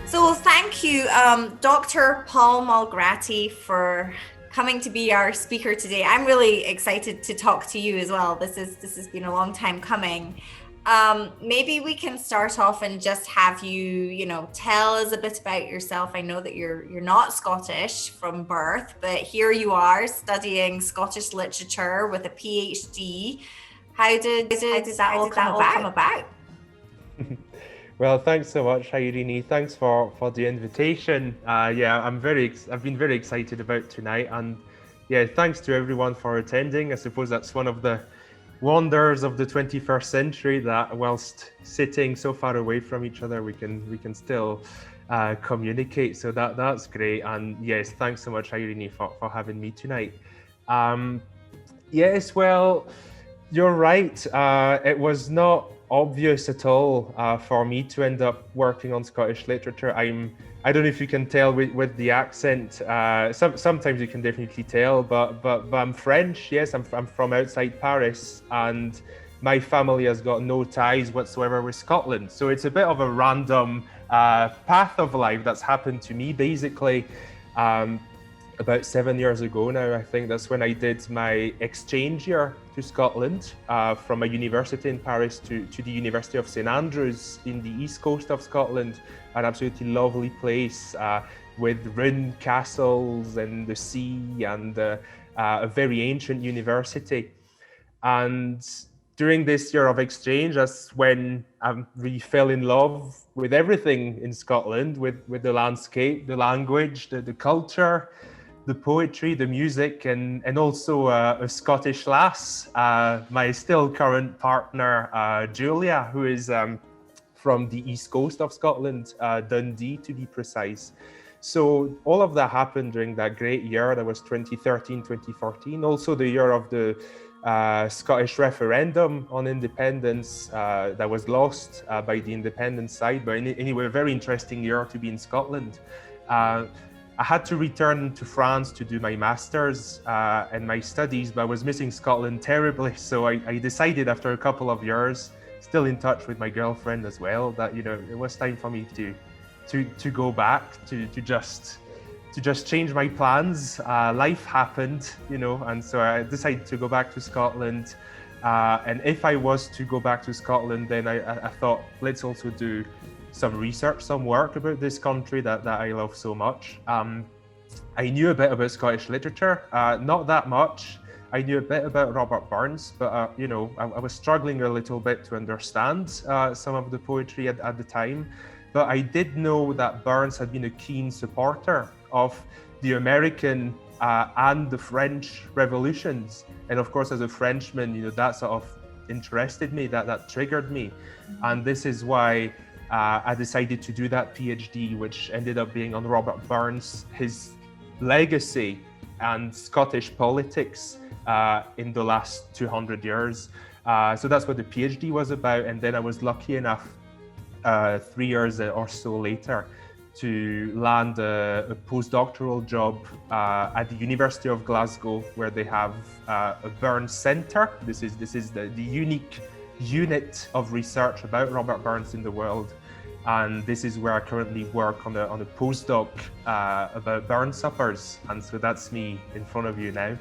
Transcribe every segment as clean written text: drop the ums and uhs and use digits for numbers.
So thank you, Dr. Paul Malgrati, for coming to be our speaker today. I'm really excited to talk to you as well. This has been a long time coming. Maybe we can start off and just have you, tell us a bit about yourself. I know that you're not Scottish from birth, but here you are studying Scottish literature with a PhD. How did that all come about? Well, thanks so much, Irene. Thanks for the invitation. I've been very excited about tonight, and yeah, thanks to everyone for attending. I suppose that's one of the wonders of the 21st century, that whilst sitting so far away from each other, we can still communicate. So that's great. And yes, thanks so much, Irene, for having me tonight. Um, yes, well, you're right. It was not obvious at all for me to end up working on Scottish literature. I don't know if you can tell with the accent. Sometimes you can definitely tell, but I'm French. Yes, I'm from outside Paris, and my family has got no ties whatsoever with Scotland. So it's a bit of a random path of life that's happened to me, basically. Um, about 7 years ago now, I think that's when I did my exchange year to Scotland, from a university in Paris to the University of St Andrews in the east coast of Scotland, an absolutely lovely place with ruined castles and the sea, and a very ancient university. And during this year of exchange, that's when I really fell in love with everything in Scotland, with the landscape, the language, the culture, the poetry, the music, and also a Scottish lass, my still current partner, Julia, who is from the east coast of Scotland, Dundee to be precise. So all of that happened during that great year. That was 2013, 2014. Also the year of the Scottish referendum on independence that was lost by the independence side. But anyway, a very interesting year to be in Scotland. I had to return to France to do my master's and my studies, but I was missing Scotland terribly. So I decided after a couple of years, still in touch with my girlfriend as well, that it was time for me to go back to just change my plans. Life happened, and so I decided to go back to Scotland. And if I was to go back to Scotland, then I thought, let's also do some research, some work about this country that I love so much. I knew a bit about Scottish literature, not that much. I knew a bit about Robert Burns, but I was struggling a little bit to understand some of the poetry at the time. But I did know that Burns had been a keen supporter of the American and the French revolutions. And of course, as a Frenchman, that sort of interested me, that triggered me. And this is why I decided to do that PhD, which ended up being on Robert Burns, his legacy and Scottish politics in the last 200 years. So that's what the PhD was about. And then I was lucky enough 3 years or so later to land a postdoctoral job at the University of Glasgow, where they have a Burns Centre. This is the unique unit of research about Robert Burns in the world. And this is where I currently work on a postdoc about Burns suppers. And so that's me in front of you now.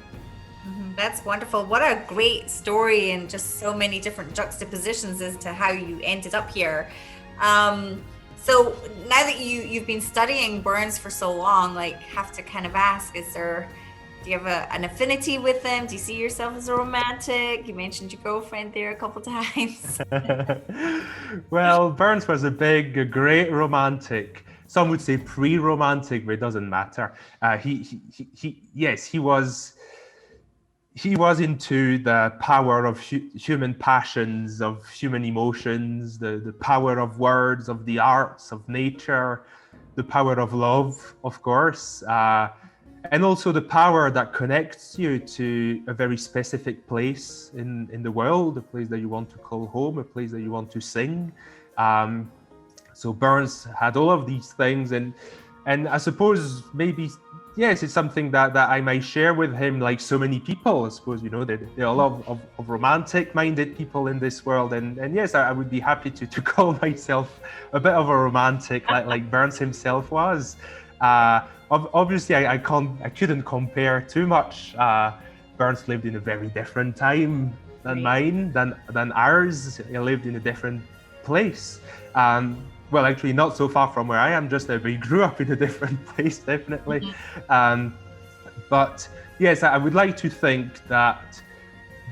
That's wonderful. What a great story, and just so many different juxtapositions as to how you ended up here. So now that you've been studying Burns for so long, have to kind of ask, do you have an affinity with him? Do you see yourself as a romantic? You mentioned your girlfriend there a couple times. Well, Burns was a great romantic. Some would say pre-romantic, but it doesn't matter. Yes, he was into the power of human passions, of human emotions, the power of words, of the arts, of nature, the power of love, of course, and also the power that connects you to a very specific place in the world, a place that you want to call home, a place that you want to sing. So Burns had all of these things, and And I suppose maybe, yes, it's something that I might share with him, like so many people. I suppose, there are a lot of romantic-minded people in this world. And yes, I would be happy to call myself a bit of a romantic, like Burns himself was. Obviously, I couldn't compare too much. Burns lived in a very different time than mine, than ours. He lived in a different place. Well, actually, not so far from where I am, just that we grew up in a different place, definitely. But yes, I would like to think that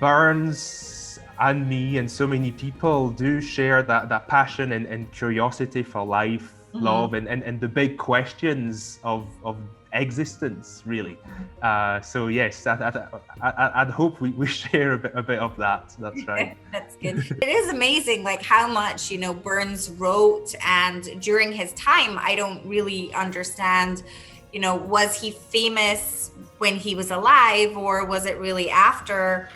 Burns and me and so many people do share that passion and curiosity for life, love, and the big questions of existence, really. So yes, I'd hope we share a bit of that. That's right. That's good. It is amazing, like how much Burns wrote, and during his time, I don't really understand. Was he famous when he was alive, or was it really after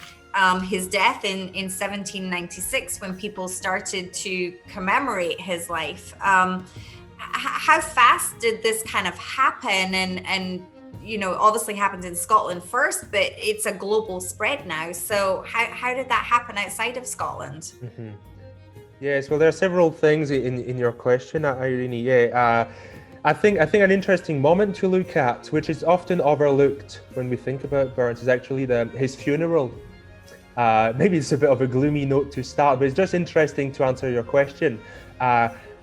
his death in 1796 when people started to commemorate his life? How fast did this kind of happen? And obviously happened in Scotland first, but it's a global spread now. So how did that happen outside of Scotland? Yes, well, there are several things in your question, Irene. Yeah, I think an interesting moment to look at, which is often overlooked when we think about Burns, is actually his funeral. Maybe it's a bit of a gloomy note to start, but it's just interesting to answer your question.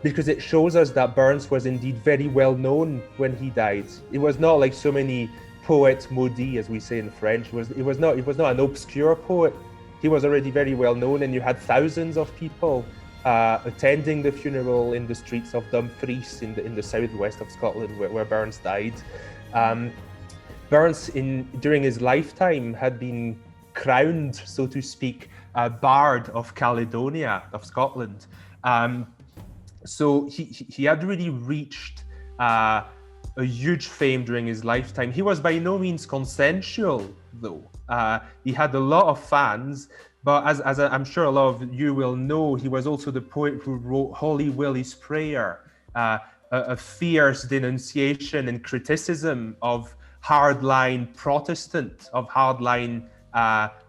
Because it shows us that Burns was indeed very well known when he died. It was not like so many poets maudits, as we say in French. It was not an obscure poet. He was already very well known, and you had thousands of people attending the funeral in the streets of Dumfries in the southwest of Scotland, where Burns died. Burns, during his lifetime, had been crowned, so to speak, Bard of Caledonia, of Scotland. So he had really reached a huge fame during his lifetime. He was by no means consensual, though. He had a lot of fans, but as I'm sure a lot of you will know, he was also the poet who wrote Holy Willie's Prayer, a fierce denunciation and criticism of hardline Protestant, of hardline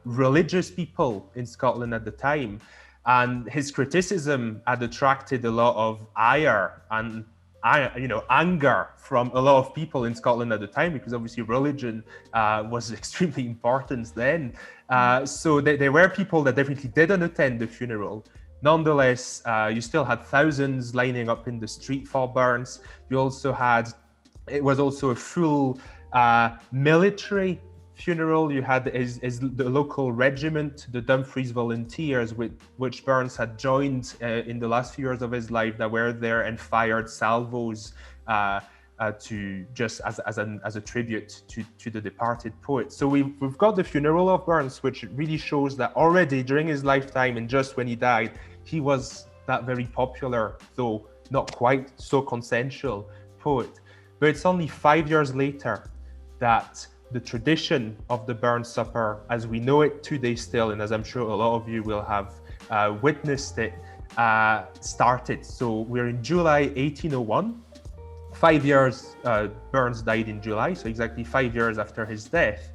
religious people in Scotland at the time. And his criticism had attracted a lot of ire and anger from a lot of people in Scotland at the time, because obviously religion was extremely important then. So there were people that definitely didn't attend the funeral. Nonetheless, you still had thousands lining up in the street for Burns. It was also a full military funeral. You had the local regiment, the Dumfries Volunteers, which Burns had joined in the last few years of his life, that were there and fired salvos to just as a tribute to the departed poet. So we've got the funeral of Burns, which really shows that already during his lifetime and just when he died, he was that very popular, though not quite so consensual poet. But it's only 5 years later that the tradition of the Burns Supper, as we know it today still, and as I'm sure a lot of you will have witnessed it, started. So we're in July 1801. 5 years, Burns died in July, so exactly 5 years after his death.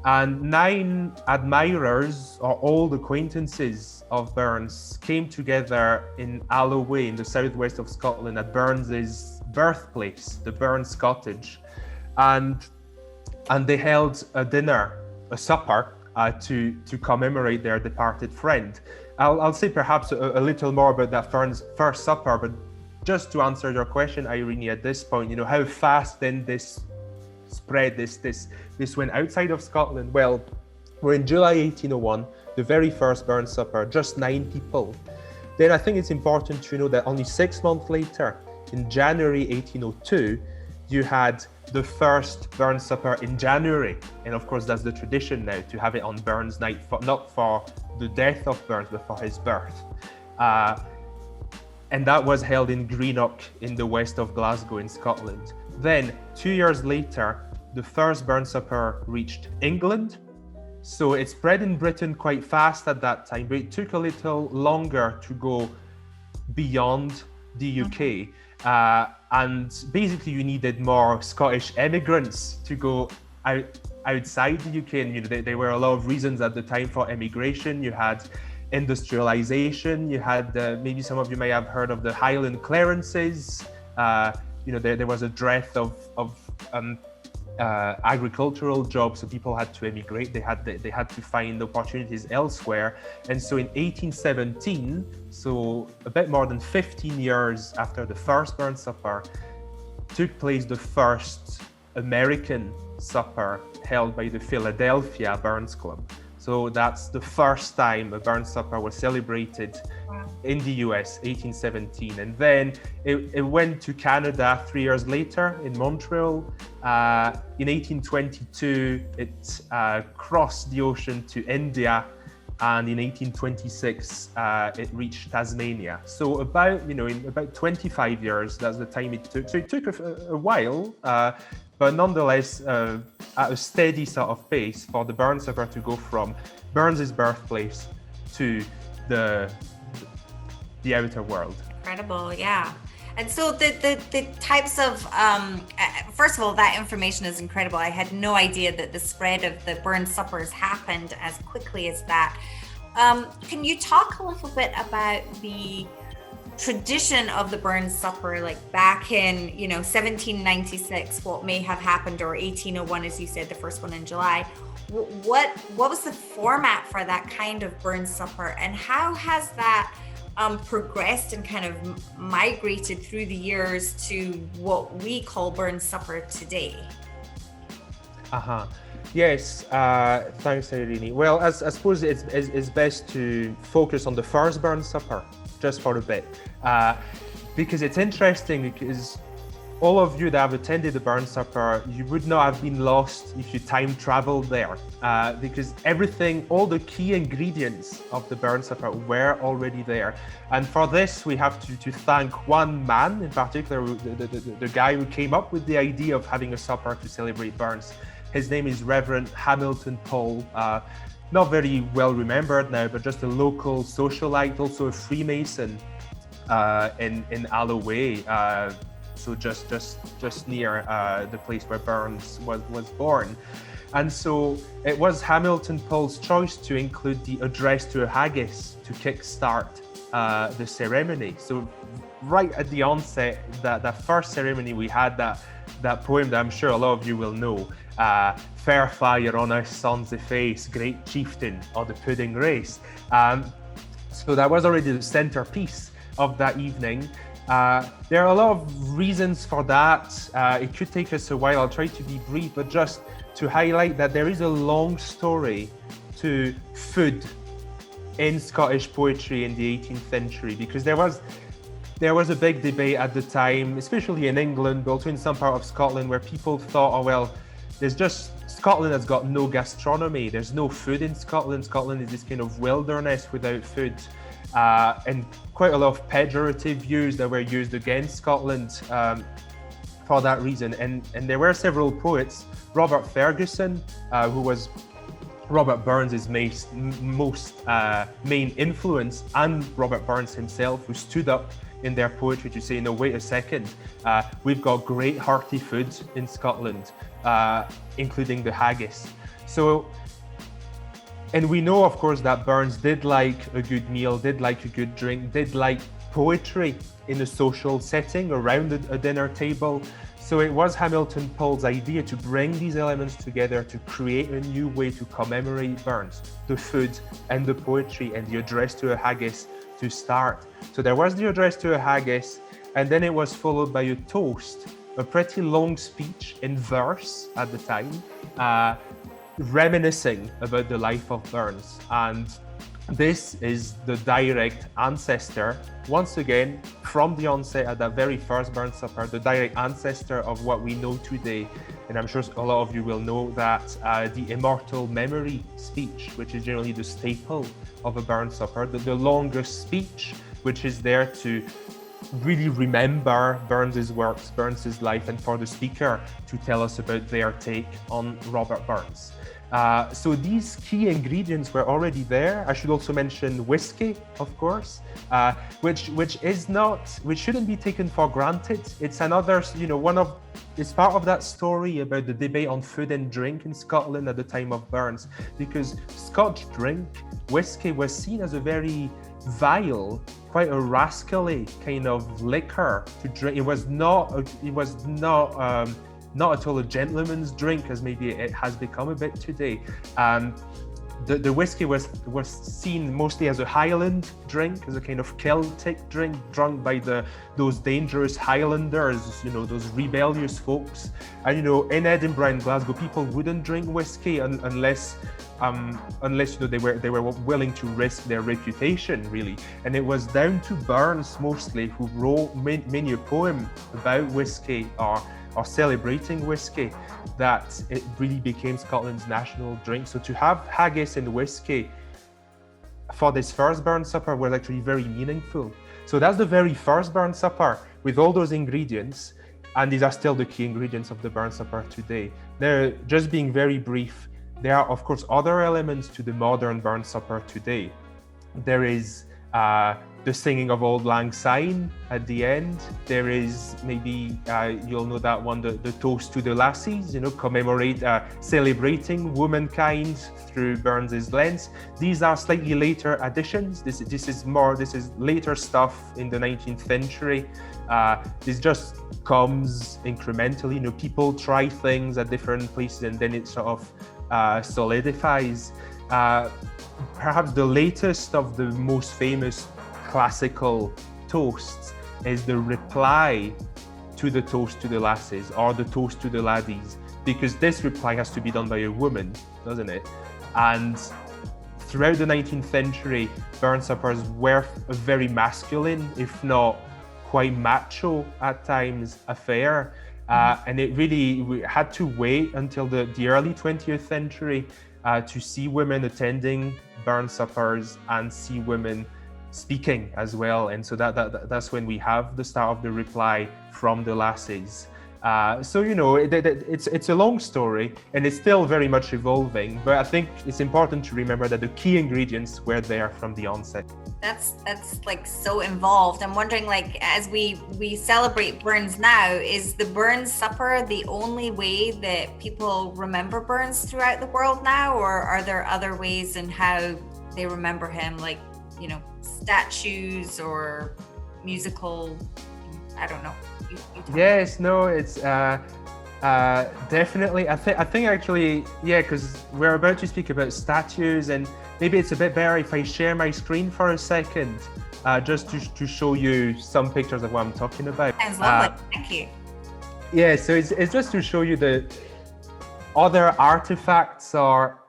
And 9 admirers, or old acquaintances of Burns, came together in Alloway in the southwest of Scotland at Burns's birthplace, the Burns Cottage. And they held a dinner, a supper, to commemorate their departed friend. I'll say perhaps a little more about that first supper, but just to answer your question, Irene, at this point, how fast then this spread, this went outside of Scotland. Well, we're in July 1801, the very first Burns Supper, just 9 people. Then I think it's important to know that only 6 months later, in January 1802, you had the first Burns Supper in January. And of course, that's the tradition now, to have it on Burns Night, not for the death of Burns, but for his birth. And that was held in Greenock in the west of Glasgow in Scotland. Then, 2 years later, the first Burns Supper reached England. So it spread in Britain quite fast at that time, but it took a little longer to go beyond the UK. And basically you needed more Scottish immigrants to go outside the UK. And there were a lot of reasons at the time for immigration. You had industrialization, you had maybe some of you may have heard of the Highland clearances. There was a dearth of agricultural jobs, so people had to emigrate. They had to find opportunities elsewhere. And so in 1817, so a bit more than 15 years after the first Burns Supper, took place the first American supper held by the Philadelphia Burns Club. So that's the first time a Burns Supper was celebrated in the US, 1817. And then it went to Canada 3 years later in Montreal. In 1822, it crossed the ocean to India. And in 1826, it reached Tasmania. So in about 25 years, that's the time it took. So it took a while, but nonetheless, at a steady sort of pace for the Burns Supper to go from Burns's birthplace to the outer world. Incredible, yeah. And so the types of, first of all, that information is incredible. I had no idea that the spread of the Burns Suppers happened as quickly as that. Can you talk a little bit about the tradition of the Burns Supper, like back in 1796, what may have happened, or 1801, as you said, the first one in July? What was the format for that kind of Burns Supper, and how has that progressed and kind of migrated through the years to what we call Burns Supper today? Yes, thanks, Irene. Well, I suppose it's best to focus on the first Burns Supper just for a bit, because it's interesting, because all of you that have attended the Burns Supper, you would not have been lost if you time traveled there, because all the key ingredients of the Burns Supper were already there. And for this, we have to thank one man in particular, the guy who came up with the idea of having a supper to celebrate Burns. His name is Reverend Hamilton Paul. Not very well remembered now, but just a local socialite, also a Freemason in Alloway. So just near the place where Burns was born. And so it was Hamilton Paul's choice to include the address to a haggis to kickstart the ceremony. So right at the onset, that first ceremony, we had that poem that I'm sure a lot of you will know. Fair fire on our sons of face, great chieftain of the pudding race. So that was already the centerpiece of that evening. There are a lot of reasons for that. It could take us a while. I'll try to be brief, but just to highlight that there is a long story to food in Scottish poetry in the 18th century, because there was a big debate at the time, especially in England, but also in some part of Scotland, where people thought, Scotland has got no gastronomy. There's no food in Scotland. Scotland is this kind of wilderness without food. And quite a lot of pejorative views that were used against Scotland for that reason. And there were several poets, Robert Ferguson, who was Robert Burns' most main influence, and Robert Burns himself, who stood up in their poetry to say, no, wait a second, we've got great hearty food in Scotland, including the haggis. And we know, of course, that Burns did like a good meal, did like a good drink, did like poetry in a social setting around a dinner table. So it was Hamilton Paul's idea to bring these elements together to create a new way to commemorate Burns, the food and the poetry and the address to a haggis to start. So there was the address to a haggis, and then it was followed by a toast, a pretty long speech in verse at the time, reminiscing about the life of Burns. And this is the direct ancestor, once again, from the onset at that very first Burns Supper, the direct ancestor of what we know today. And I'm sure a lot of you will know that the immortal memory speech, which is generally the staple of a Burns Supper, the longest speech, which is there to really remember Burns's works, Burns's life, and for the speaker to tell us about their take on Robert Burns. So these key ingredients were already there. I should also mention whiskey, of course, which shouldn't be taken for granted. It's another, it's part of that story about the debate on food and drink in Scotland at the time of Burns, because Scotch drink, whiskey, was seen as a very vile, quite a rascally kind of liquor to drink. It was not at all a gentleman's drink, as maybe it has become a bit today. The whiskey was seen mostly as a Highland drink, as a kind of Celtic drink drunk by those dangerous Highlanders, those rebellious folks. And in Edinburgh and Glasgow, people wouldn't drink whiskey unless they were willing to risk their reputation, really. And it was down to Burns mostly, who wrote many a poem about whiskey or celebrating whiskey, that it really became Scotland's national drink. So to have haggis and whiskey for this first Burns supper was actually very meaningful. So that's the very first Burns supper with all those ingredients, and these are still the key ingredients of the Burns supper today. Now, just being very brief, there are of course other elements to the modern Burns supper today. There is the singing of Auld Lang Syne at the end. There is, maybe you'll know that one, the toast to the lassies, celebrating womankind through Burns's lens. These are slightly later additions. This is later stuff in the 19th century. This just comes incrementally. People try things at different places and then it sort of solidifies. Perhaps the latest of the most famous classical toasts is the reply to the toast to the lasses or the toast to the laddies, because this reply has to be done by a woman, doesn't it? And throughout the 19th century, Burns suppers were a very masculine, if not quite macho at times, affair. And it really, we had to wait until the early 20th century to see women attending Burns suppers and see women speaking as well. And so that's when we have the start of the reply from the lasses. It's a long story and it's still very much evolving, but I think it's important to remember that the key ingredients were there from the onset. That's like so involved. I'm wondering, like, as we celebrate Burns now, is the Burns supper the only way that people remember Burns throughout the world now, or are there other ways in how they remember him, like, statues or musical, I don't know. Yes, no, it's definitely. I think actually, yeah, because we're about to speak about statues, and maybe it's a bit better if I share my screen for a second, just to show you some pictures of what I'm talking about. Sounds lovely. Thank you. Yeah, so it's just to show you the other artifacts or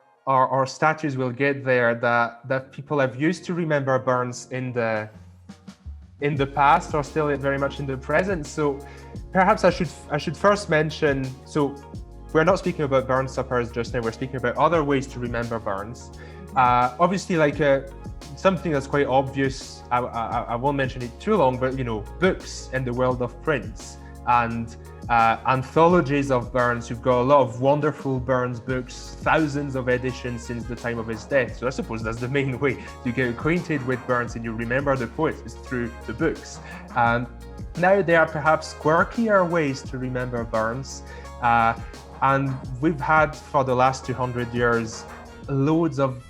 statues we'll get there that people have used to remember Burns in the past or still very much in the present. So perhaps I should first mention, so we're not speaking about Burns suppers just now, we're speaking about other ways to remember Burns. Obviously, like something that's quite obvious, I won't mention it too long, but books and the world of prints and anthologies of Burns. You've got a lot of wonderful Burns books, thousands of editions since the time of his death. So I suppose that's the main way to get acquainted with Burns and you remember the poets, is through the books. Now there are perhaps quirkier ways to remember Burns. And we've had for the last 200 years loads of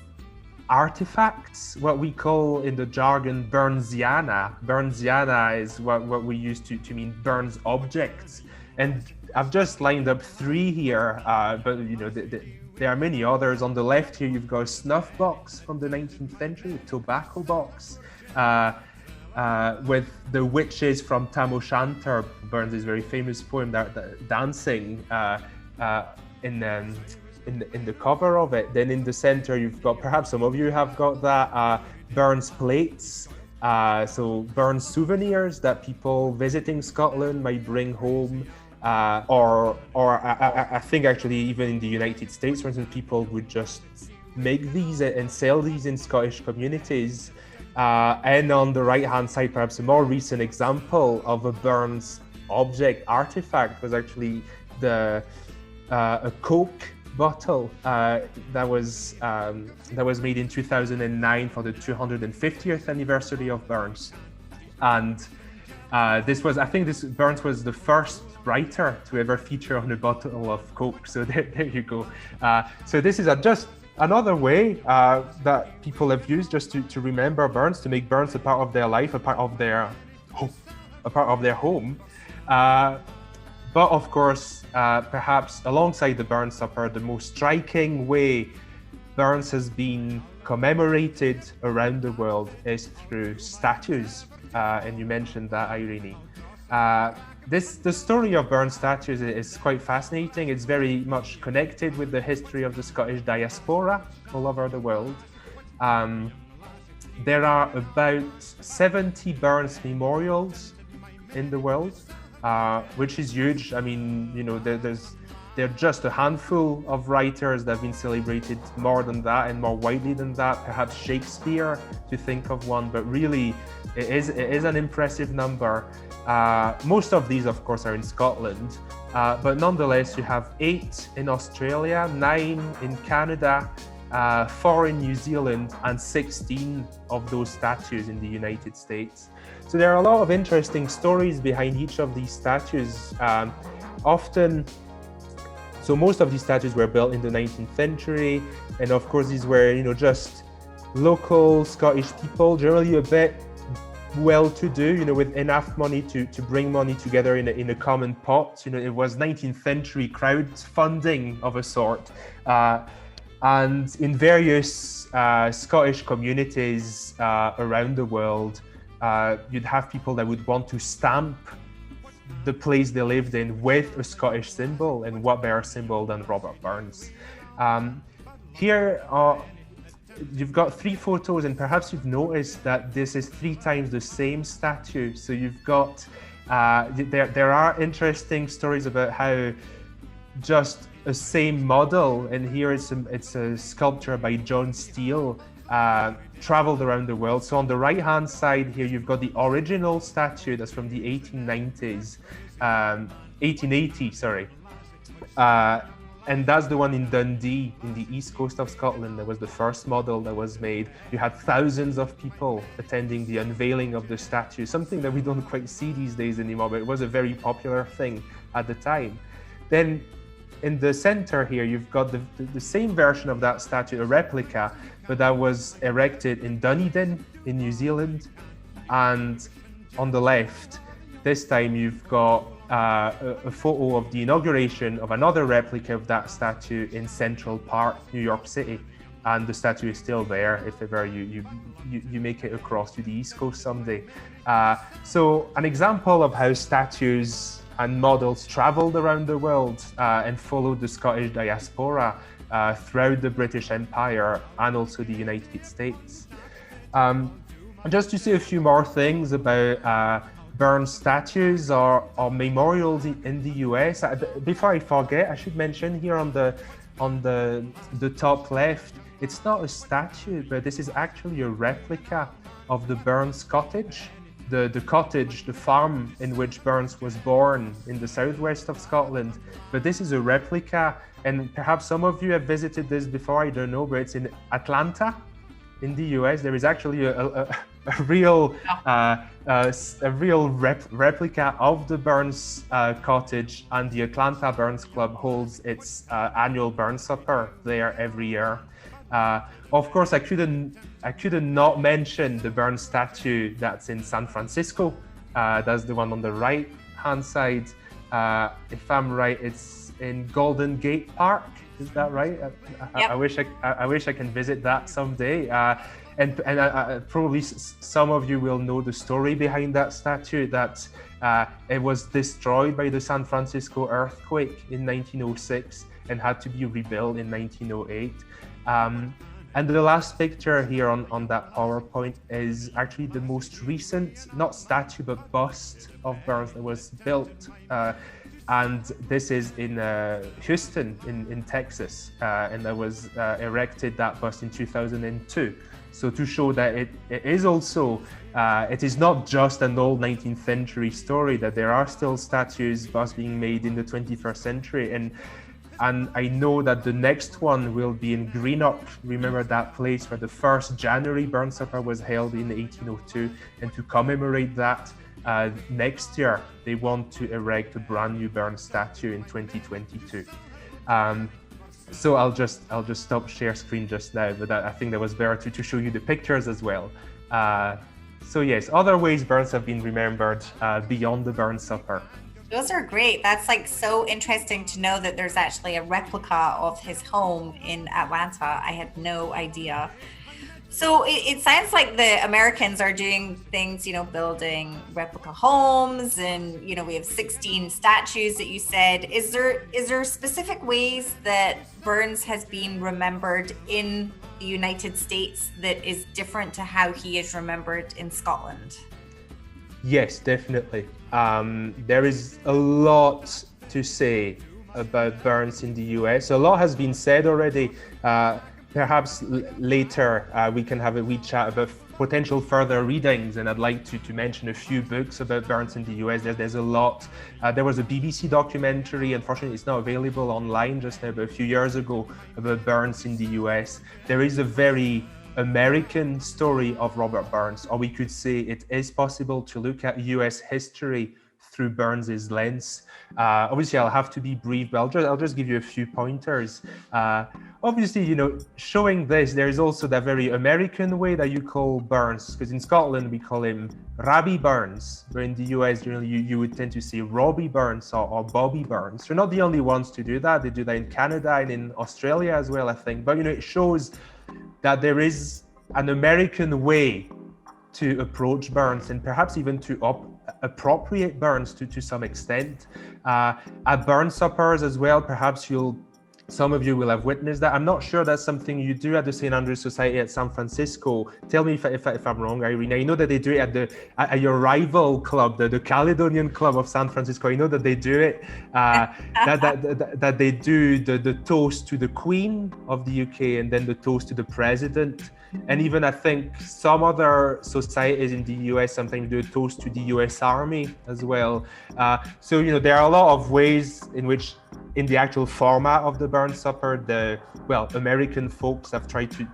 artifacts, what we call in the jargon Burnsiana. Burnsiana is what we use to mean Burns objects. And I've just lined up 3 here, but there are many others. On the left here, you've got a snuff box from the 19th century, a tobacco box, with the witches from Tam O'Shanter, Burns' very famous poem, that dancing in the cover of it. Then in the center, you've got, perhaps some of you have got that, Burns plates. So Burns souvenirs that people visiting Scotland might bring home. Or I think actually even in the United States, for instance, people would just make these and sell these in Scottish communities. And on the right-hand side, perhaps a more recent example of a Burns object artifact was actually a Coke bottle that was made in 2009 for the 250th anniversary of Burns, and Burns was the first writer to ever feature on a bottle of Coke. So there you go. So this is just another way that people have used just to remember Burns, to make Burns a part of their life, a part of their home. But of course, perhaps alongside the Burns Supper, the most striking way Burns has been commemorated around the world is through statues. And you mentioned that, Irene. The story of Burns statues is quite fascinating. It's very much connected with the history of the Scottish diaspora all over the world. There are about 70 Burns memorials in the world, which is huge. I mean, there are just a handful of writers that have been celebrated more than that and more widely than that. Perhaps Shakespeare, to think of one, but really, it is an impressive number. Most of these, of course, are in Scotland, but nonetheless, you have 8 in Australia, 9 in Canada, 4 in New Zealand, and 16 of those statues in the United States. So there are a lot of interesting stories behind each of these statues. So most of these statues were built in the 19th century, and of course these were, just local Scottish people, generally a bit well-to-do, with enough money to bring money together in a common pot. It was 19th century crowdfunding of a sort, and in various Scottish communities around the world, you'd have people that would want to stamp the place they lived in with a Scottish symbol, and what better symbol than Robert Burns. Here you've got 3 photos, and perhaps you've noticed that this is 3 times the same statue. So you've got there are interesting stories about how just a same model, and here it's a sculpture by John Steele, traveled around the world. So on the right hand side here, you've got the original statue that's from the 1880, sorry. And that's the one in Dundee, in the east coast of Scotland. That was the first model that was made. You had thousands of people attending the unveiling of the statue, something that we don't quite see these days anymore, but it was a very popular thing at the time. Then in the center here, you've got the same version of that statue, a replica, but that was erected in Dunedin in New Zealand. And on the left, this time you've got a photo of the inauguration of another replica of that statue in Central Park, New York City. And the statue is still there if ever you make it across to the East Coast someday. So an example of how statues and models traveled around the world and followed the Scottish diaspora throughout the British Empire and also the United States. Just to say a few more things about Burns statues or memorials in the US. Before I forget, I should mention here on the top left, it's not a statue, but this is actually a replica of the Burns cottage. The cottage, the farm in which Burns was born in the southwest of Scotland. But this is a replica, and perhaps some of you have visited this before, I don't know, but it's in Atlanta, in the US. There is actually a real replica of the Burns cottage, and the Atlanta Burns Club holds its annual Burns Supper there every year. Of course, I couldn't not mention the Burns statue that's in San Francisco. That's the one on the right hand side. If I'm right, it's in Golden Gate Park. Is that right? Yep. I wish I can visit that someday. And probably some of you will know the story behind that statue, that it was destroyed by the San Francisco earthquake in 1906 and had to be rebuilt in 1908. And the last picture here on that PowerPoint is actually the most recent, not statue, but bust of Burns that was built. And this is in Houston in Texas, and that was erected, that bust, in 2002. So to show that it is also, it is not just an old 19th century story, that there are still statues, busts being made in the 21st century. And And I know that the next one will be in Greenock. Remember that place where the first January Burn Supper was held in 1802? And to commemorate that, next year, they want to erect a brand new Burn statue in 2022. So I'll just stop share screen just now, but I think that was better to show you the pictures as well. So yes, other ways Burns have been remembered beyond the Burn Supper. Those are great. That's like so interesting to know that there's actually a replica of his home in Atlanta. I had no idea. So it sounds like the Americans are doing things, building replica homes, and we have 16 statues that you said. Is there specific ways that Burns has been remembered in the United States that is different to how he is remembered in Scotland? Yes, definitely. There is a lot to say about Burns in the US. A lot has been said already. Perhaps later we can have a wee chat about potential further readings, and I'd like to mention a few books about Burns in the US. There's a lot. There was a BBC documentary, unfortunately it's not available online just now, but a few years ago, about Burns in the US. There is a very American story of Robert Burns, or we could say it is possible to look at US history through Burns's lens. Obviously, I'll have to be brief, but I'll just give you a few pointers. Obviously, showing this, there is also that very American way that you call Burns, because in Scotland we call him Rabbi Burns, but in the US, generally you would tend to say Robbie Burns or Bobby Burns. You're not the only ones to do that. They do that in Canada and in Australia as well, I think. But it shows that there is an American way to approach Burns, and perhaps even to appropriate Burns to some extent. At Burn suppers as well, perhaps some of you will have witnessed that. I'm not sure that's something you do at the St. Andrew's Society at San Francisco. Tell me if I'm wrong, Irene. I know that they do it at your rival club, the Caledonian Club of San Francisco. I know that they do it. That they do the toast to the Queen of the UK, and then the toast to the President. And even I think some other societies in the US sometimes do a toast to the US Army as well. So there are a lot of ways in which, in the actual format of the Burn Supper, American folks have tried to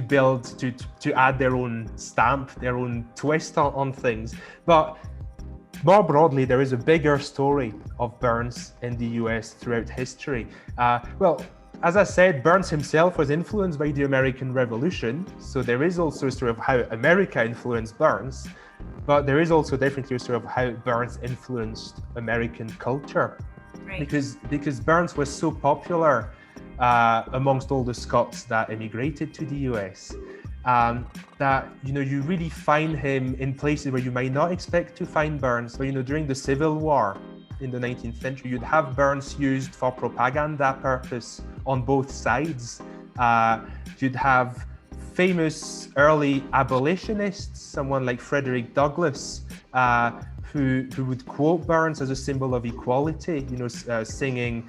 build, to add their own stamp, their own twist on things. But more broadly, there is a bigger story of Burns in the US throughout history. As I said, Burns himself was influenced by the American Revolution. So there is also a story of how America influenced Burns, but there is also definitely a story of how Burns influenced American culture. Right. Because Burns was so popular amongst all the Scots that immigrated to the US, that you really find him in places where you might not expect to find Burns. So during the Civil War in the 19th century, you'd have Burns used for propaganda purpose on both sides. You'd have famous early abolitionists, someone like Frederick Douglass, who would quote Burns as a symbol of equality, singing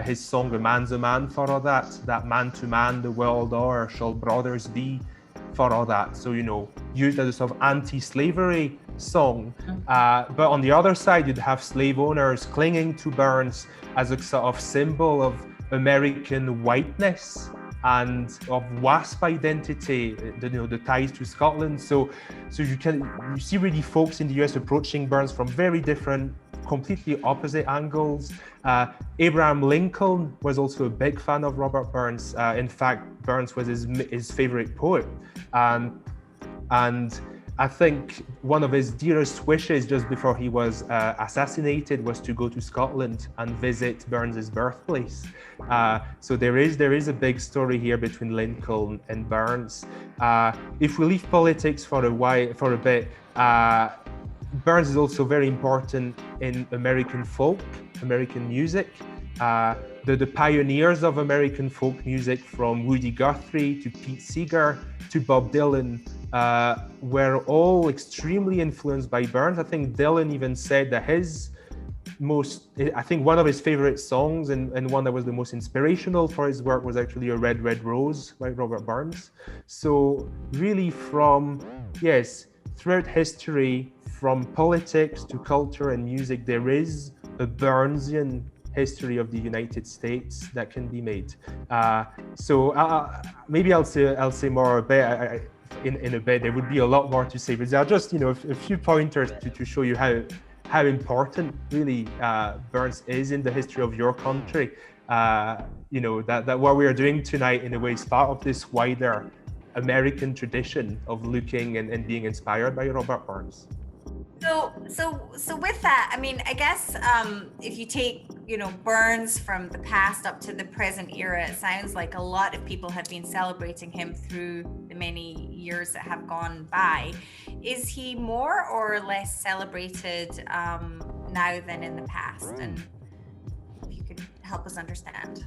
his song, "A man's a man for all that man to man the world o'er shall brothers be for all that." So, used as a sort of anti-slavery song. But on the other side, you'd have slave owners clinging to Burns as a sort of symbol of American whiteness and of WASP identity, the ties to Scotland. So you see really folks in the US approaching Burns from very different, completely opposite angles. Abraham Lincoln was also a big fan of Robert Burns. In fact, Burns was his favorite poet. And I think one of his dearest wishes just before he was assassinated was to go to Scotland and visit Burns's birthplace. So there is a big story here between Lincoln and Burns. If we leave politics for a bit, Burns is also very important in American folk, American music. The pioneers of American folk music, from Woody Guthrie to Pete Seeger to Bob Dylan, were all extremely influenced by Burns. I think Dylan even said that one of his favorite songs and one that was the most inspirational for his work was actually A Red, Red Rose by Robert Burns. So really throughout history, from politics to culture and music, there is a Burnsian history of the United States that can be made. Maybe I'll say more a bit. In a bit, there would be a lot more to say, but there are just a few pointers to show you how important really Burns is in the history of your country. That what we are doing tonight in a way is part of this wider American tradition of looking and being inspired by Robert Burns. So with that, I mean, I guess if you take, Burns from the past up to the present era, it sounds like a lot of people have been celebrating him through the many years that have gone by. Is he more or less celebrated now than in the past? And if you could help us understand.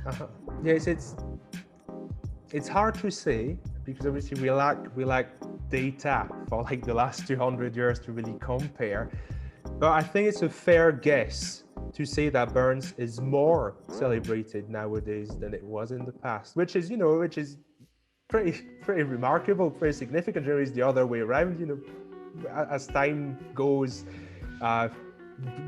Yes, it's hard to say, because obviously we lack data for like the last 200 years to really compare. But I think it's a fair guess to say that Burns is more celebrated nowadays than it was in the past, which is pretty remarkable, pretty significant. There is the other way around. As time goes,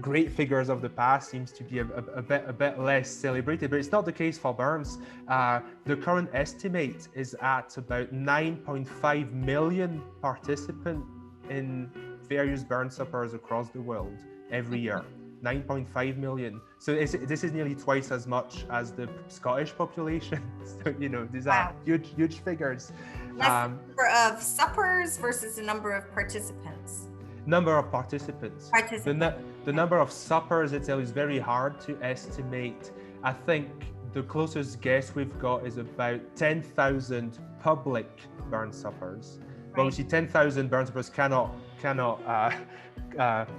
great figures of the past seems to be a bit less celebrated, but it's not the case for Burns. The current estimate is at about 9.5 million participants in various Burns suppers across the world every year. 9.5 million. So this is nearly twice as much as the Scottish population. So these are huge figures. Number of suppers versus the number of participants. Number of participants. The number of suppers itself is very hard to estimate. I think the closest guess we've got is about 10,000 public Burns suppers. But obviously 10,000 Burns suppers cannot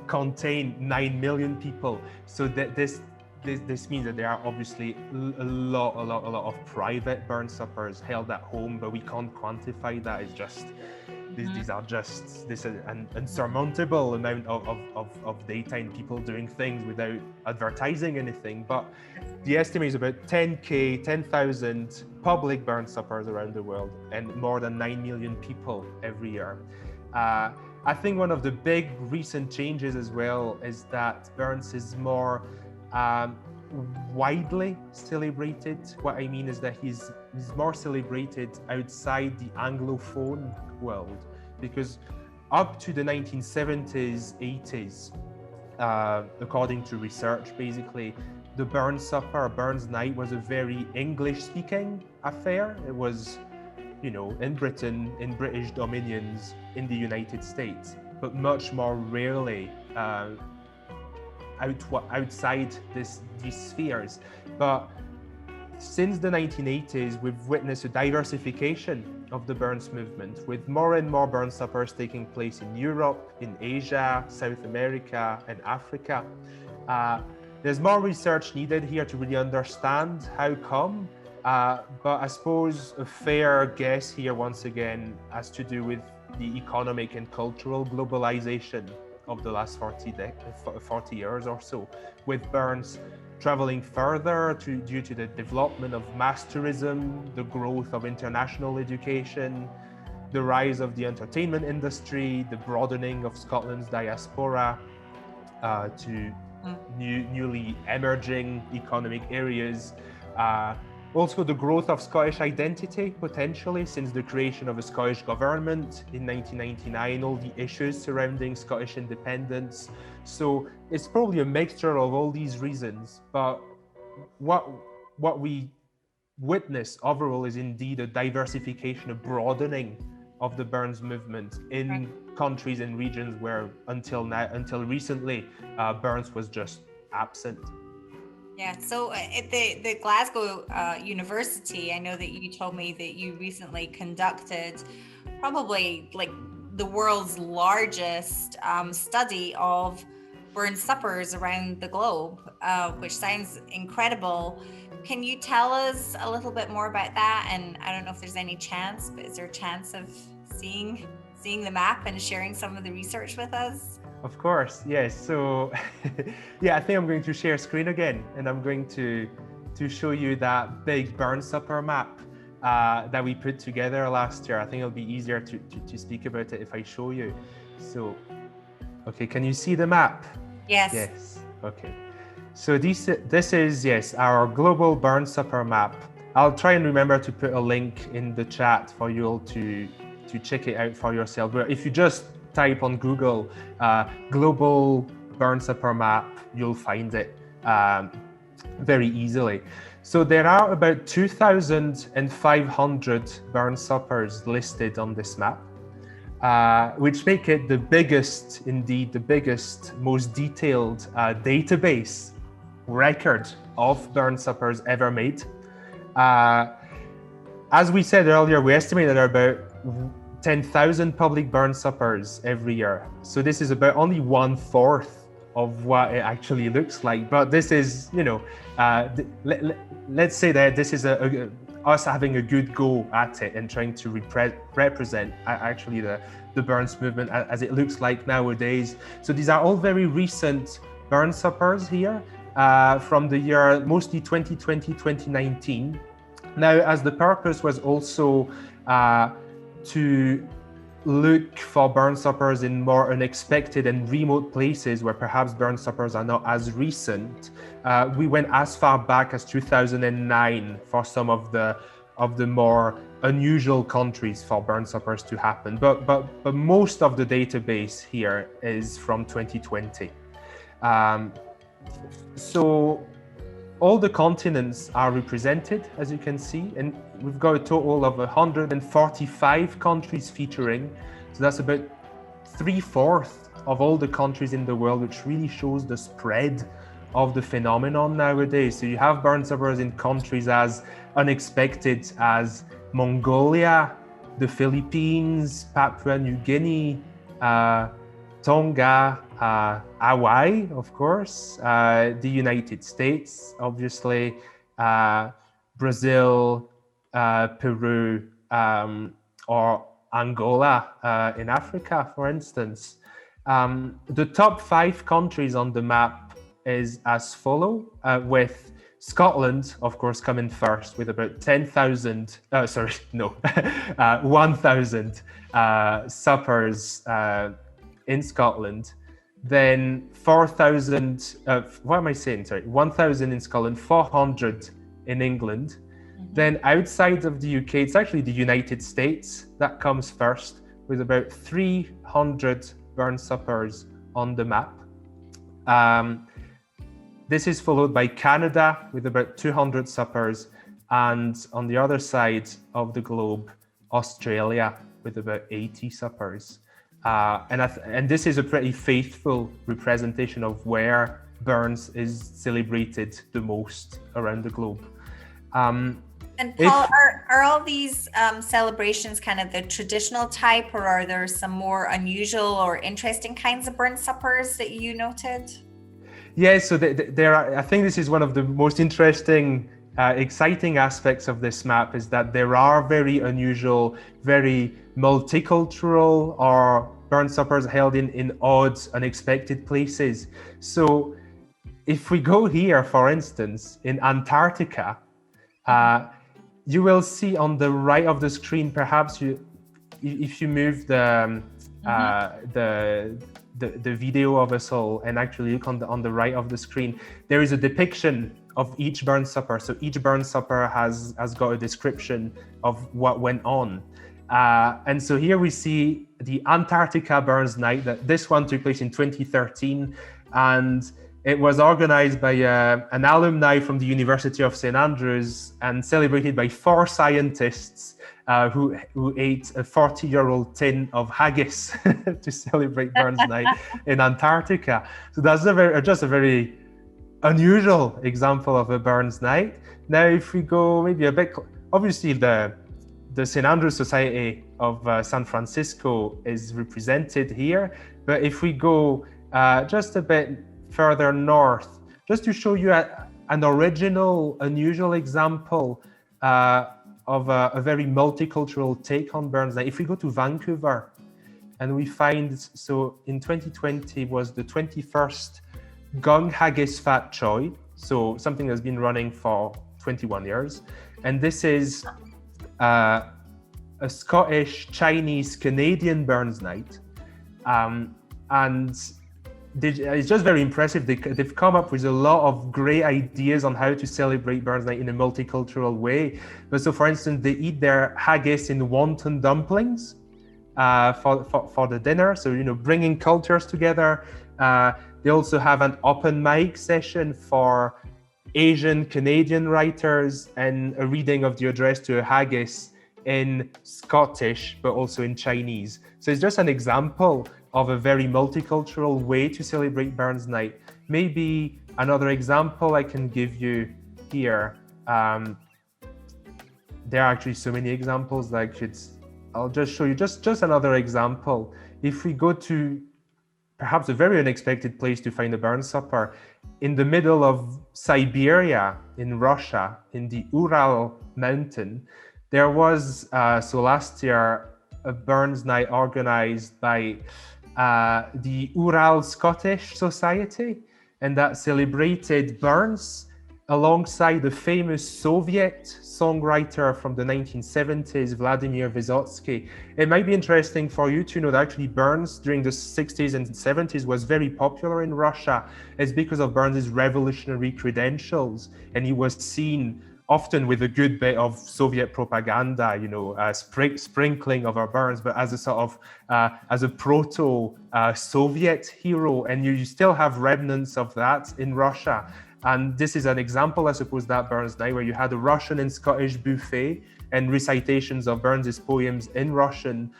contain 9 million people. So this means that there are obviously a lot of private Burns suppers held at home, but we can't quantify that. It's just these are just an insurmountable amount of data and people doing things without advertising anything. But the estimate is about 10,000 public Burns suppers around the world and more than 9 million people every year. I think one of the big recent changes as well is that Burns is more widely celebrated. What I mean is that he's more celebrated outside the Anglophone world, because up to the 1970s, 80s, according to research, basically, the Burns Supper, Burns Night was a very English-speaking affair. It was, in Britain, in British dominions, in the United States, but much more rarely outside these spheres. But since the 1980s, we've witnessed a diversification of the Burns movement, with more and more Burns suppers taking place in Europe, in Asia, South America, and Africa. There's more research needed here to really understand how come, but I suppose a fair guess here once again has to do with the economic and cultural globalization of the last 40 years or so, with Burns traveling further due to the development of mass tourism, the growth of international education, the rise of the entertainment industry, the broadening of Scotland's diaspora to newly emerging economic areas. Also, the growth of Scottish identity, potentially, since the creation of a Scottish government in 1999, all the issues surrounding Scottish independence. So it's probably a mixture of all these reasons, but what we witness overall is indeed a diversification, a broadening of the Burns movement in countries and regions where until recently, Burns was just absent. Yeah, so at the Glasgow University, I know that you told me that you recently conducted probably like the world's largest study of Burns suppers around the globe, which sounds incredible. Can you tell us a little bit more about that? And I don't know if there's any chance, but is there a chance of seeing the map and sharing some of the research with us? Of course, yes. So, yeah, I think I'm going to share screen again, and I'm going to show you that big Burns supper map that we put together last year. I think it'll be easier to speak about it if I show you. So, okay, can you see the map? Yes. Yes. Okay. So this is, yes, our global burn supper map. I'll try and remember to put a link in the chat for you all to check it out for yourself. But if you just type on Google global burn supper map, you'll find it very easily. So there are about 2,500 burn suppers listed on this map, which make it the biggest, indeed the biggest, most detailed database record of burn suppers ever made. As we said earlier, we estimate that there are about 10,000 public burn suppers every year. So this is about only 1/4 of what it actually looks like. But this is, you know, let's say that this is us having a good go at it and trying to represent actually the burns movement as it looks like nowadays. So these are all very recent burn suppers here from the year mostly 2020, 2019. Now, as the purpose was also to look for burn suppers in more unexpected and remote places where perhaps burn suppers are not as recent, we went as far back as 2009 for some of the more unusual countries for burn suppers to happen. But most of the database here is from 2020. So all the continents are represented, as you can see, and we've got a total of 145 countries featuring. So that's about 3/4 of all the countries in the world, which really shows the spread of the phenomenon nowadays. So you have burn suppers in countries as unexpected as Mongolia, the Philippines, Papua New Guinea, Tonga, Hawaii, of course, the United States, obviously, Brazil, Peru, or Angola in Africa, for instance. The top 5 countries on the map is as follow, with Scotland, of course, coming first with about 1,000 suppers in Scotland. Then 4,000, 1,000 in Scotland, 400 in England. Mm-hmm. Then outside of the UK, it's actually the United States that comes first with about 300 burn suppers on the map. This is followed by Canada with about 200 suppers, and on the other side of the globe, Australia with about 80 suppers. And this is a pretty faithful representation of where burns is celebrated the most around the globe. And Paul, are all these celebrations kind of the traditional type, or are there some more unusual or interesting kinds of burn suppers that you noted? Yeah, so there are, I think this is one of the most interesting, exciting aspects of this map, is that there are very unusual, very multicultural or burn suppers held in odd, unexpected places. So if we go here, for instance, in Antarctica, you will see on the right of the screen, perhaps if you move the video of us all and actually look on the right of the screen, there is a depiction of each burn supper. So each burn supper has got a description of what went on. And so here we see the Antarctica Burns Night. This one took place in 2013, and it was organized by an alumni from the University of St. Andrews and celebrated by 4 scientists who ate a 40-year-old tin of haggis to celebrate Burns Night in Antarctica. So that's just a very unusual example of a Burns Night. Now, if we go maybe a bit, obviously the St. Andrews Society of San Francisco is represented here, but if we go just a bit further north, just to show you an original, unusual example of a very multicultural take on Burns Night. If we go to Vancouver, and we find, so in 2020 was the 21st Gung Haggis Fat Choi, so something that's been running for 21 years. And this is a Scottish, Chinese, Canadian Burns Night. And it's just very impressive. They've come up with a lot of great ideas on how to celebrate Burns Night in a multicultural way. But so, for instance, they eat their haggis in wonton dumplings for the dinner. So, bringing cultures together. They also have an open mic session for Asian Canadian writers and a reading of the address to a haggis in Scottish, but also in Chinese. So it's just an example of a very multicultural way to celebrate Burns Night. Maybe another example I can give you here. There are actually so many examples that I'll just show you just another example. If we go to perhaps a very unexpected place to find a Burns supper, in the middle of Siberia in Russia, in the Ural mountain, there was, so last year, a Burns Night organized by the Ural Scottish Society, and that celebrated Burns alongside the famous Soviet songwriter from the 1970s, Vladimir Vysotsky. It might be interesting for you to know that actually Burns during the 60s and 70s was very popular in Russia. It's because of Burns's revolutionary credentials, and he was seen often with a good bit of Soviet propaganda, sprinkling of our Burns, but as a sort of, as a proto-Soviet hero, and you still have remnants of that in Russia. And this is an example, I suppose, that Burns Night, where you had a Russian and Scottish buffet and recitations of Burns's poems in Russian,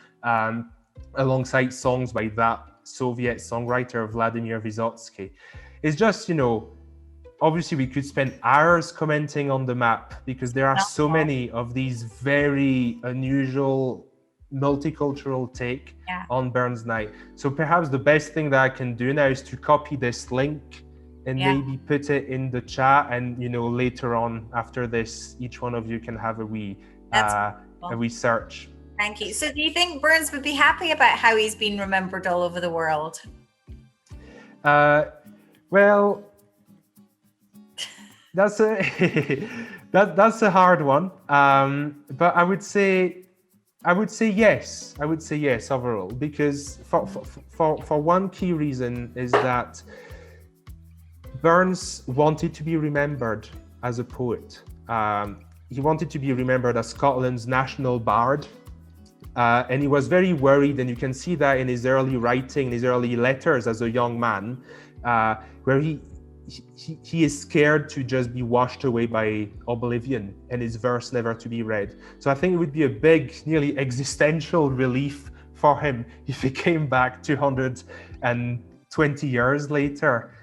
alongside songs by that Soviet songwriter, Vladimir Vysotsky. It's just, obviously we could spend hours commenting on the map because there are so many of these very unusual multicultural take on Burns Night. So perhaps the best thing that I can do now is to copy this link and maybe put it in the chat, and later on after this, each one of you can have a wee search. Thank you. So do you think Burns would be happy about how he's been remembered all over the world? Well, that's a hard one. But I would say yes. I would say yes overall, because for one key reason is that Burns wanted to be remembered as a poet. He wanted to be remembered as Scotland's national bard. And he was very worried, and you can see that in his early writing, his early letters as a young man, where he is scared to just be washed away by oblivion and his verse never to be read. So I think it would be a big, nearly existential relief for him if he came back 220 years later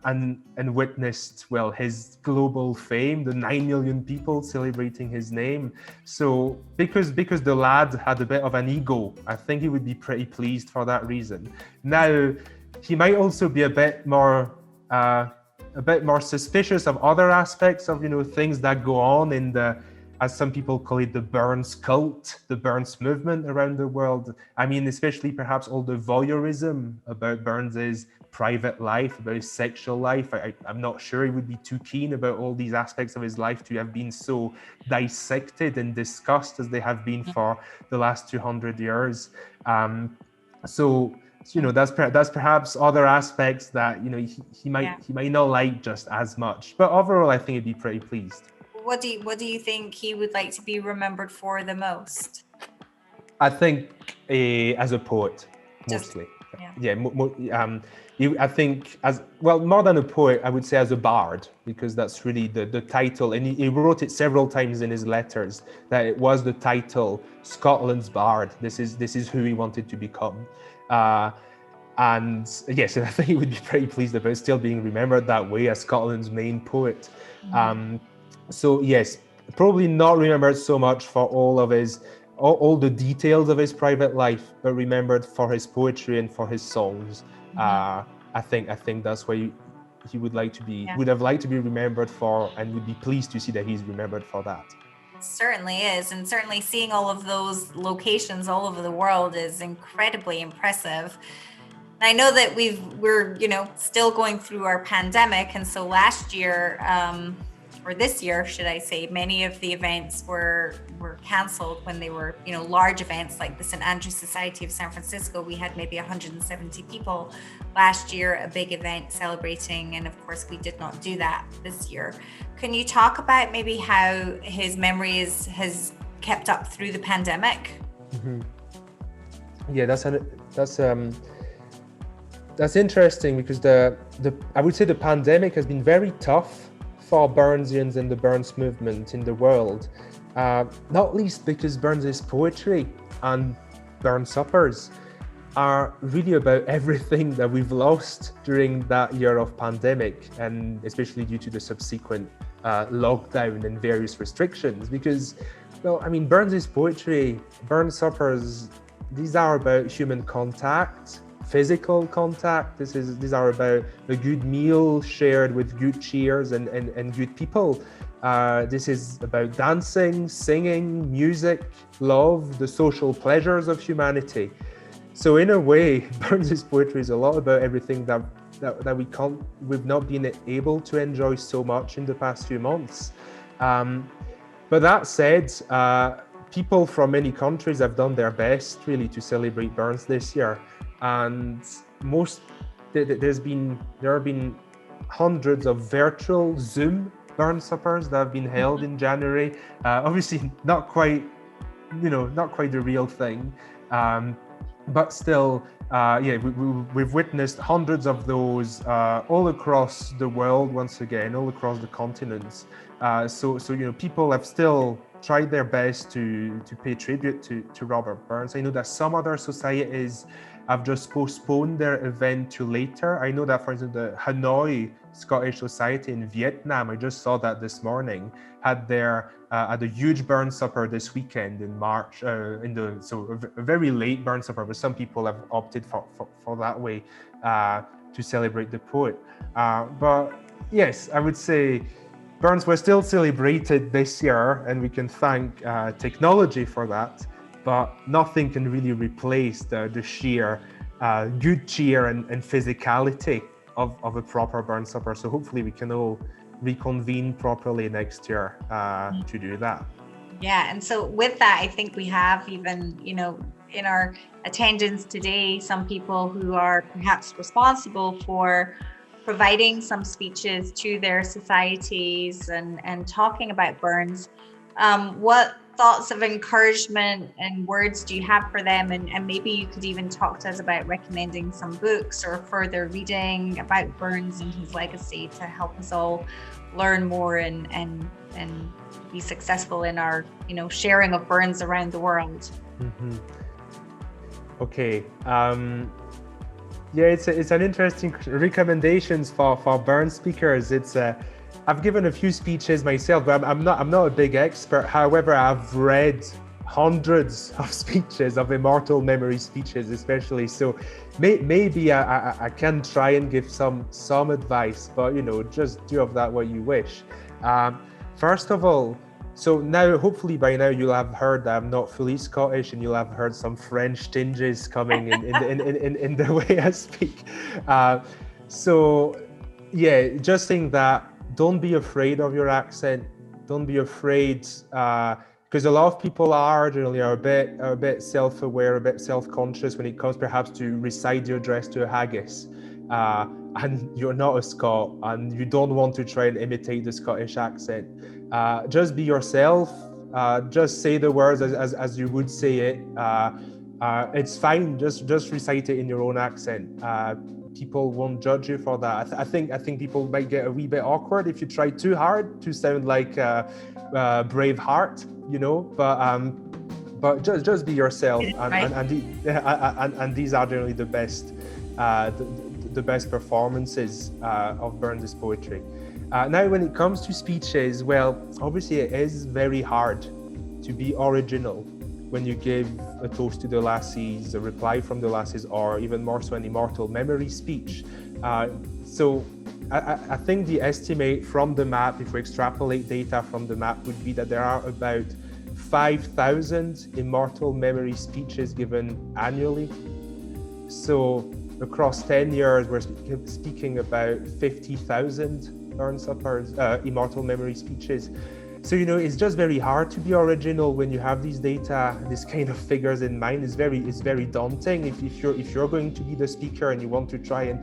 and witnessed, well, his global fame, the 9 million people celebrating his name. So because the lad had a bit of an ego, I think he would be pretty pleased for that reason. Now, he might also be a bit more suspicious of other aspects of things that go on in the, as some people call it, the Burns cult, the Burns movement around the world. I mean, especially perhaps all the voyeurism about Burns's private life, about his sexual life. I'm not sure he would be too keen about all these aspects of his life to have been so dissected and discussed as they have been for the last 200 years. So that's perhaps other aspects that he might not like just as much. But overall, I think he'd be pretty pleased. What do you think he would like to be remembered for the most? I think as a poet, mostly. I think as well, more than a poet, I would say as a bard, because that's really the title, and he wrote it several times in his letters that it was the title, Scotland's bard. This is who he wanted to become. And yes, I think he would be pretty pleased about still being remembered that way as Scotland's main poet. So yes, probably not remembered so much for all the details of his private life, but remembered for his poetry and for his songs. I think that's why he would have liked to be remembered for, and would be pleased to see that he's remembered for that. It certainly is, and certainly seeing all of those locations all over the world is incredibly impressive. I know that we're still going through our pandemic, and so last year or this year, should I say, many of the events were cancelled when they were, large events like the St. Andrew's Society of San Francisco. We had maybe 170 people last year, a big event celebrating, and of course we did not do that this year. Can you talk about maybe how his memory has kept up through the pandemic? Mm-hmm. Yeah, that's interesting, because I would say the pandemic has been very tough for Burnsians and the Burns movement in the world, not least because Burns' poetry and Burns suppers are really about everything that we've lost during that year of pandemic, and especially due to the subsequent lockdown and various restrictions. Because, Burns' poetry, Burns suppers, these are about human contact, physical contact. These are about a good meal shared with good cheers and good people. This is about dancing, singing, music, love, the social pleasures of humanity. So in a way, Burns' poetry is a lot about everything that we've not been able to enjoy so much in the past few months. But that said, people from many countries have done their best really to celebrate Burns this year, and there have been hundreds of virtual Zoom Burns suppers that have been held in January. Obviously, not quite the real thing, but still, we've witnessed hundreds of those all across the world. Once again, all across the continents. So people have still tried their best to pay tribute to Robert Burns. I know that some other societies have just postponed their event to later. I know that, for instance, the Hanoi Scottish Society in Vietnam, I just saw that this morning, had a huge Burns supper this weekend in March, a very late Burns supper, but some people have opted for that way to celebrate the poet. But yes, I would say Burns was still celebrated this year, and we can thank technology for that, but nothing can really replace the sheer good cheer and physicality of a proper Burns supper. So hopefully we can all reconvene properly next year to do that. Yeah, and so with that, I think we have even, in our attendance today, some people who are perhaps responsible for providing some speeches to their societies and talking about Burns. What thoughts of encouragement and words do you have for them? And maybe you could even talk to us about recommending some books or further reading about Burns and his legacy to help us all learn more and be successful in our sharing of Burns around the world. Mm-hmm. Okay. Yeah, it's an interesting recommendations for Burns speakers. I've given a few speeches myself, but I'm not a big expert. However, I've read hundreds of speeches, of immortal memory speeches, especially. So maybe I can try and give some advice, but just do of that what you wish. First of all, so now, hopefully by now you'll have heard that I'm not fully Scottish, and you'll have heard some French tinges coming in the way I speak. So yeah, just saying that, don't be afraid of your accent. Don't be afraid, because a lot of people are generally a bit self-aware, a bit self-conscious when it comes perhaps to recite your address to a haggis. And you're not a Scot, and you don't want to try and imitate the Scottish accent. Just be yourself. Just say the words as you would say it. It's fine. Just recite it in your own accent. People won't judge you for that. I think people might get a wee bit awkward if you try too hard to sound like Braveheart, But just be yourself, and these are generally the best. The best performances of Burns' poetry. Now, when it comes to speeches, well, obviously it is very hard to be original when you give a toast to the lassies, a reply from the lassies, or even more so an immortal memory speech. So I think the estimate from the map, if we extrapolate data from the map, would be that there are about 5,000 immortal memory speeches given annually. So across 10 years, we're speaking about 50,000 Burn Suppers, immortal memory speeches. So, it's just very hard to be original when you have these data, this kind of figures in mind. It's very daunting if you're going to be the speaker and you want to try and,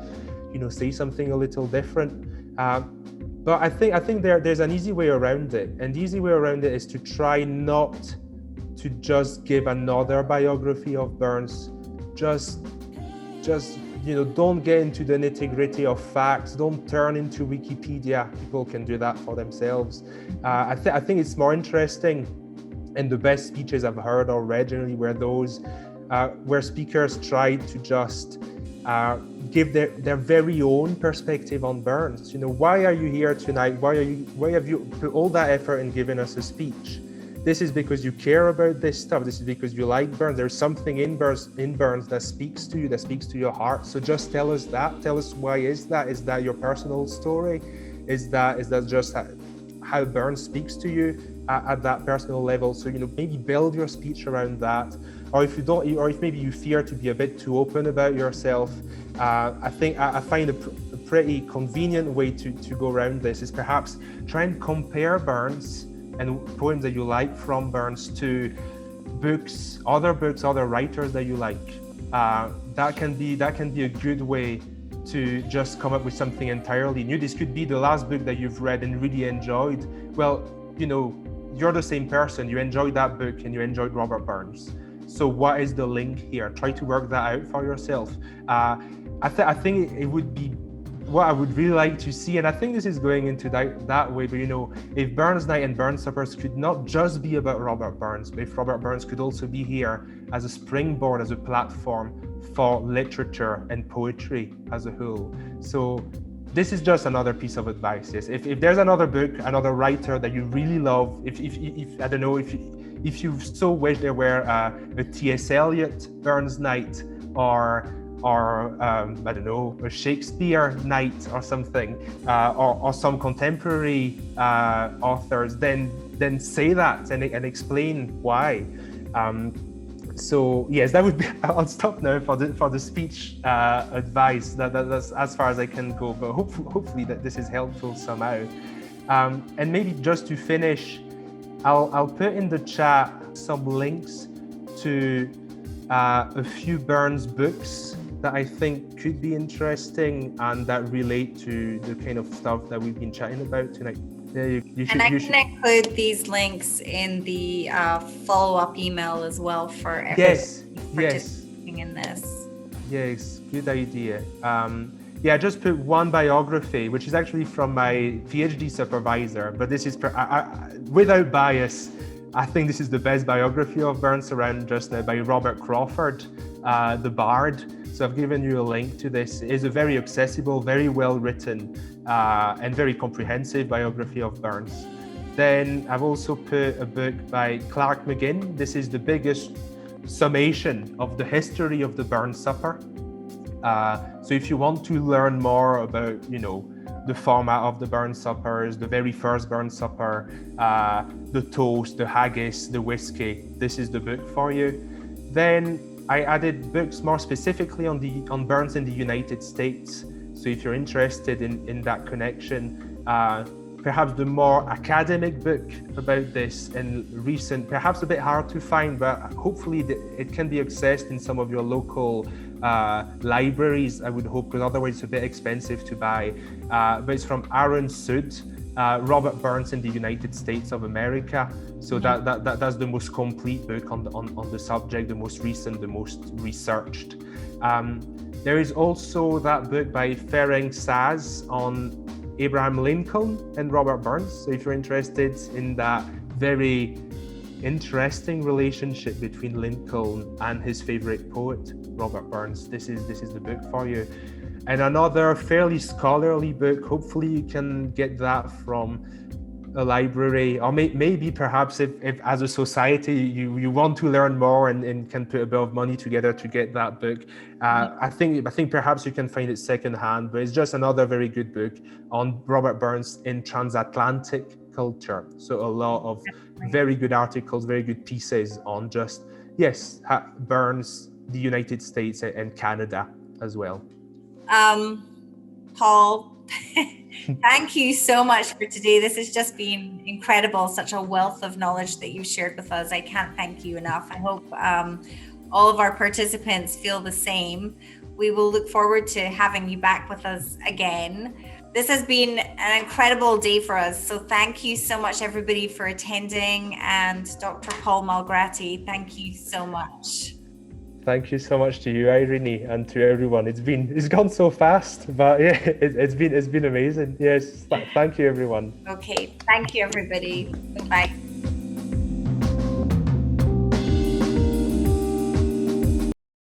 say something a little different. But I think there's an easy way around it. And the easy way around it is to try not to just give another biography of Burns. Just don't get into the nitty-gritty of facts. Don't turn into Wikipedia. People can do that for themselves. I think it's more interesting, and the best speeches I've heard or read generally were those where speakers tried to just give their very own perspective on Burns. Why are you here tonight? Why have you put all that effort in giving us a speech? This is because you care about this stuff. This is because you like Burns. There's something in Burns that speaks to you, that speaks to your heart. So just tell us that. Tell us why is that? Is that your personal story? Is that just how Burns speaks to you at that personal level? So maybe build your speech around that. Or if you don't, or if maybe you fear to be a bit too open about yourself, I find a pretty convenient way to go around this is perhaps try and compare Burns and poems that you like from Burns to other writers that you like. That can be a good way to just come up with something entirely new. This could be the last book that you've read and really enjoyed. Well, you're the same person. You enjoyed that book and you enjoyed Robert Burns. So what is the link here? Try to work that out for yourself. I think it would be what I would really like to see, and I think this is going into that way, but if Burns Night and Burns Suppers could not just be about Robert Burns, but if Robert Burns could also be here as a springboard, as a platform for literature and poetry as a whole. So this is just another piece of advice. Yes, if there's another book, another writer that you really love, if I don't know, if you so wish there were a T.S. Eliot Burns Night or I don't know, a Shakespeare night or something, or some contemporary authors, then say that and explain why. So yes, that would be. I'll stop now for the speech advice. That's as far as I can go. But hopefully that this is helpful somehow. And maybe just to finish, I'll put in the chat some links to a few Burns books that I think could be interesting and that relate to the kind of stuff that we've been chatting about tonight. Yeah, you should. And I can include these links in the follow-up email as well for everyone participating in this. Yes, good idea. I just put one biography, which is actually from my PhD supervisor, but this is without bias. I think this is the best biography of Burns around just now, by Robert Crawford, the Bard. So I've given you a link to this. It is a very accessible, very well written, and very comprehensive biography of Burns. Then I've also put a book by Clark McGinn. This is the biggest summation of the history of the Burns Supper. So if you want to learn more about, the format of the Burns Suppers, the very first Burns Supper, the toast, the haggis, the whiskey, this is the book for you. Then I added books more specifically on Burns in the United States. So if you're interested in that connection, perhaps the more academic book about this and recent, perhaps a bit hard to find, but hopefully it can be accessed in some of your local libraries, I would hope, because otherwise it's a bit expensive to buy. But it's from Aaron Sood, Robert Burns in the United States of America. So that's the most complete book on the subject, the most recent, the most researched. There is also that book by Ferenc Saz on Abraham Lincoln and Robert Burns. So if you're interested in that very interesting relationship between Lincoln and his favorite poet, Robert Burns, this is the book for you. And another fairly scholarly book, hopefully you can get that from a library, or maybe perhaps if as a society you want to learn more and can put a bit of money together to get that book. I think perhaps you can find it secondhand, but it's just another very good book on Robert Burns in transatlantic culture. So a lot of very good articles, very good pieces on just Burns, the United States and Canada. as well. Paul, thank you so much for today. This has just been incredible, such a wealth of knowledge that you've shared with us. I can't thank you enough. I hope all of our participants feel the same. We will look forward to having you back with us again. This has been an incredible day for us. So thank you so much, everybody, for attending. And Dr. Paul Malgrati, thank you so much. Thank you so much to you, Irene, and to everyone. It's gone so fast, but yeah, it's been amazing. Yes, thank you, everyone. Okay, thank you, everybody. Goodbye.